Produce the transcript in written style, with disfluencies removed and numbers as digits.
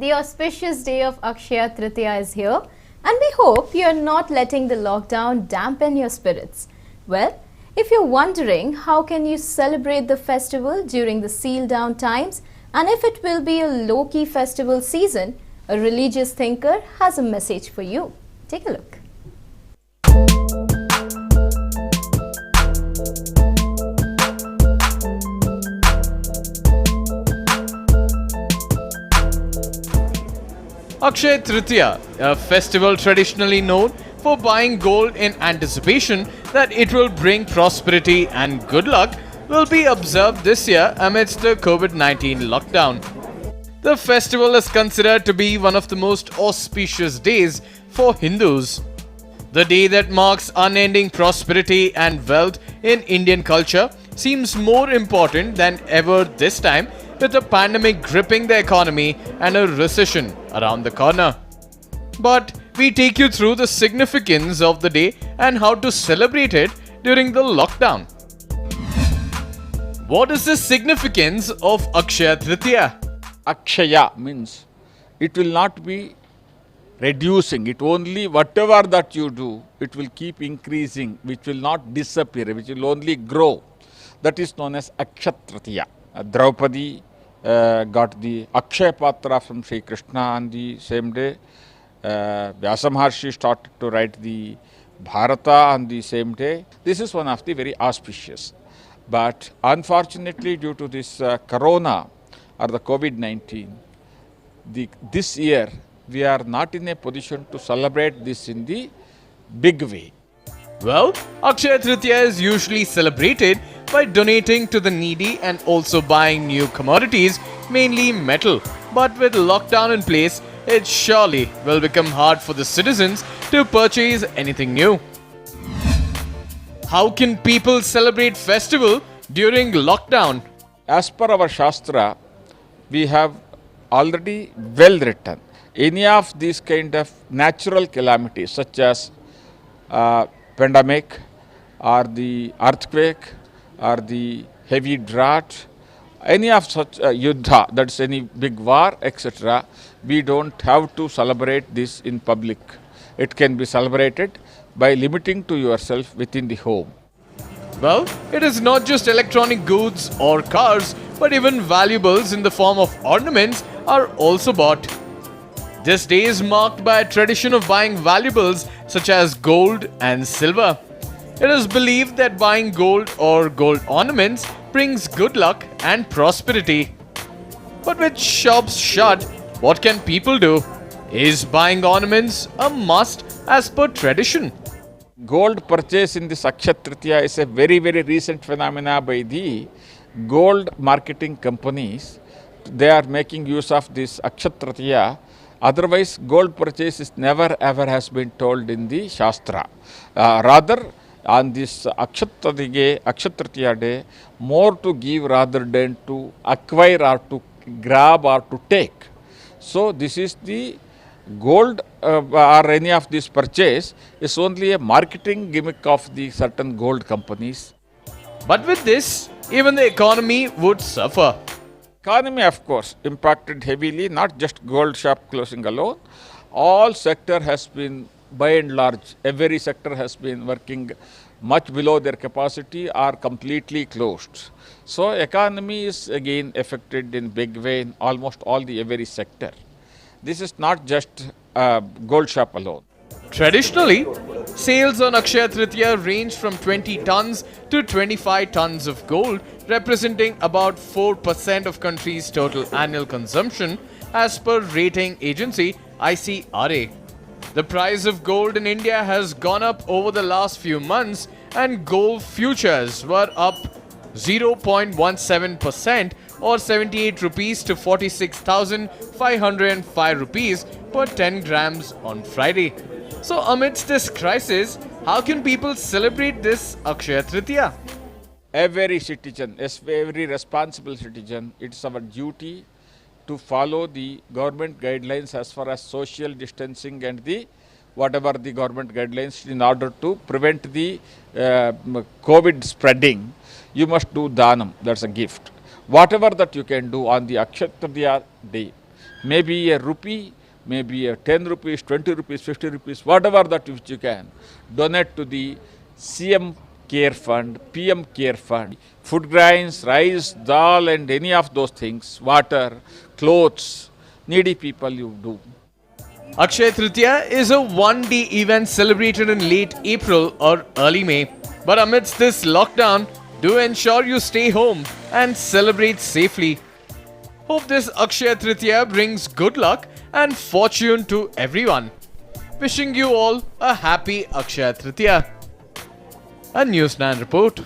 The auspicious day of Akshaya Tritiya is here, and we hope you are not letting the lockdown dampen your spirits. Well, if you're wondering how can you celebrate the festival during the sealed down times and if it will be a low-key festival season, a religious thinker has a message for you. Take a look. Akshaya Tritiya, a festival traditionally known for buying gold in anticipation that it will bring prosperity and good luck, will be observed this year amidst the COVID-19 lockdown. The festival is considered to be one of the most auspicious days for Hindus. The day that marks unending prosperity and wealth in Indian culture seems more important than ever this time, with a pandemic gripping the economy and a recession around the corner. But we take you through the significance of the day and how to celebrate it during the lockdown. What is the significance of Akshaya Tritiya? Akshaya means it will not be reducing, it only whatever that you do, it will keep increasing, which will not disappear, which will only grow. That is known as Akshaya Tritiya. Draupadi got the Akshaya Patra from Sri Krishna on the same day. Vyasa Maharshi started to write the Bharata on the same day. This is one of the very auspicious. But unfortunately, due to this corona or the COVID-19, this year we are not in a position to celebrate this in the big way. Well, Akshaya Tritiya is usually celebrated by donating to the needy and also buying new commodities, mainly metal. But with lockdown in place, it surely will become hard for the citizens to purchase anything new. How can people celebrate festival during lockdown? As per our Shastra, we have already well written. Any of these kind of natural calamities such as pandemic or the earthquake or the heavy drought, any of such yuddha, that's any big war, etc., we don't have to celebrate this in public. It can be celebrated by limiting to yourself within the home. Well, it is not just electronic goods or cars, but even valuables in the form of ornaments are also bought. This day is marked by a tradition of buying valuables such as gold and silver. It is believed that buying gold or gold ornaments brings good luck and prosperity. But with shops shut, what can people do? Is buying ornaments a must as per tradition? Gold purchase in this Akshaya Tritiya is a very, very recent phenomena by the gold marketing companies. They are making use of this Akshaya Tritiya. Otherwise, gold purchase is never ever has been told in the Shastra. Rather, on this Akshaya Tritiya day, more to give rather than to acquire or to grab or to take. So, this is the gold or any of this purchase is only a marketing gimmick of the certain gold companies. But with this, even the economy would suffer. Economy, of course, impacted heavily, not just gold shop closing alone. All sector has been, by and large, every sector has been working much below their capacity or completely closed. So, economy is again affected in big way in almost all the every sector. This is not just gold shop alone. Traditionally, sales on Akshaya Tritiya range from 20 tons to 25 tons of gold, representing about 4% of country's total annual consumption as per rating agency ICRA. The price of gold in India has gone up over the last few months, and gold futures were up 0.17% or 78 rupees to 46,505 rupees per 10 grams on Friday. So amidst this crisis, how can people celebrate this Akshaya Tritiya? Every citizen, every responsible citizen, it's our duty to follow the government guidelines as far as social distancing and the whatever the government guidelines in order to prevent the COVID spreading. You must do dhanam, that's a gift. Whatever that you can do on the Akshaya Tritiya day, maybe a rupee, maybe a 10 rupees, 20 rupees, 50 rupees, whatever that which you can, donate to the CM Care Fund, PM Care Fund. Food grains, rice, dal and any of those things, water, clothes, needy people you do. Akshaya Tritiya is a one-day event celebrated in late April or early May. But amidst this lockdown, do ensure you stay home and celebrate safely. Hope this Akshaya Tritiya brings good luck and fortune to everyone. Wishing you all a happy Akshaya Tritiya. A News 9 report.